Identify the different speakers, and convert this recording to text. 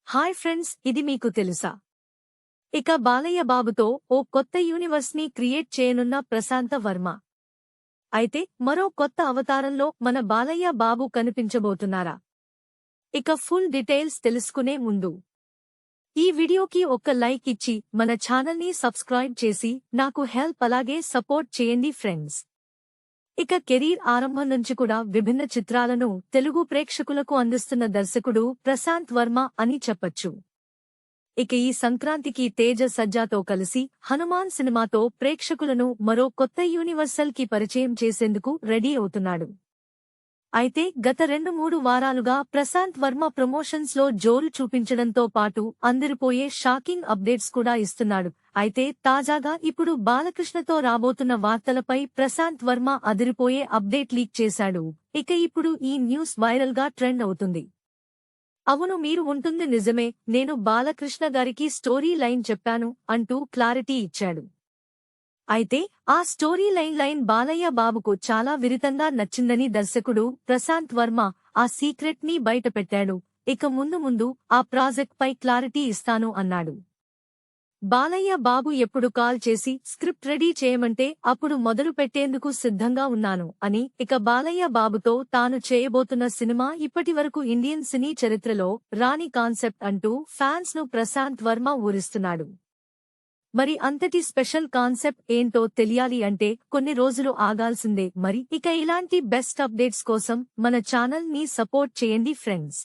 Speaker 1: Hi friends, ఇది మీకు తెలుసా? ఇక బాలయ్య బాబుతో ఓ కొత్త యూనివర్స్ ని క్రియేట్ చేయనున్న ప్రశాంత వర్మ. అయితే మరో కొత్త అవతారంలో మన బాలయ్య బాబు కనిపించబోతున్నారా? ఇక ఫుల్ డీటెయిల్స్ తెలుసుకునే ముందు ఈ వీడియోకి ఒక్క లైక్ ఇచ్చి మన ఛానల్ని సబ్స్క్రైబ్ చేసి నాకు హెల్ప్ అలాగే సపోర్ట్ చేయండి ఫ్రెండ్స్. ఇక కెరీర్ ఆరంభం నుంచి కూడా విభిన్న చిత్రాలను తెలుగు ప్రేక్షకులకు అందిస్తున్న దర్శకుడు ప్రశాంత్ వర్మ అని చెప్పొచ్చు. ఇక ఈ సంక్రాంతికి తేజ సజ్జాతో కలిసి హనుమాన్ సినిమాతో ప్రేక్షకులను మరో కొత్త యూనివర్సల్ కి పరిచయం చేసేందుకు రెడీ అవుతున్నాడు. అయితే గత 2-3 వారాలుగా ప్రశాంత్ వర్మ ప్రమోషన్స్ లో జోరు చూపించడంతో పాటు అందరిపోయే షాకింగ్ అప్డేట్స్ కూడా ఇస్తున్నాడు. అయితే తాజాగా ఇప్పుడు బాలకృష్ణతో రాబోతున్న వార్తలపై ప్రశాంత్ వర్మ అదిరిపోయే అప్డేట్ లీక్ చేశాడు. ఇక ఇప్పుడు ఈ న్యూస్ వైరల్ గా ట్రెండ్ అవుతుంది. అవును, మీరు ఉంటుంది నిజమే, నేను బాలకృష్ణ గారికి స్టోరీ లైన్ చెప్పాను అంటూ క్లారిటీ ఇచ్చాడు. అయితే ఆ స్టోరీ లైన్ బాలయ్య బాబుకు చాలా విరితంగా నచ్చిందని దర్శకుడు ప్రశాంత్ వర్మ ఆ సీక్రెట్ ని బయటపెట్టాడు. ఇక ముందు ఆ ప్రాజెక్ట్ పై క్లారిటీ ఇస్తాను అన్నాడు. బాలయ్య బాబు ఎప్పుడు కాల్ చేసి స్క్రిప్ట్ రెడీ చేయమంటే అప్పుడు మొదలు పెట్టేందుకు సిద్ధంగా ఉన్నాను అని. ఇక బాలయ్య బాబుతో తాను చేయబోతున్న సినిమా ఇప్పటివరకు ఇండియన్ సినీ చరిత్రలో రాని కాన్సెప్ట్ అంటూ ఫ్యాన్స్ ను ప్రశాంత్ వర్మ ఊరిస్తున్నాడు. మరి అంతటి స్పెషల్ కాన్సెప్ట్ ఏంటో తెలియాలి అంటే కొన్ని రోజులు ఆగాల్సిందే మరి. ఇక ఇలాంటి బెస్ట్ అప్డేట్స్ కోసం మన ఛానల్ ని సపోర్ట్ చేయండి ఫ్రెండ్స్.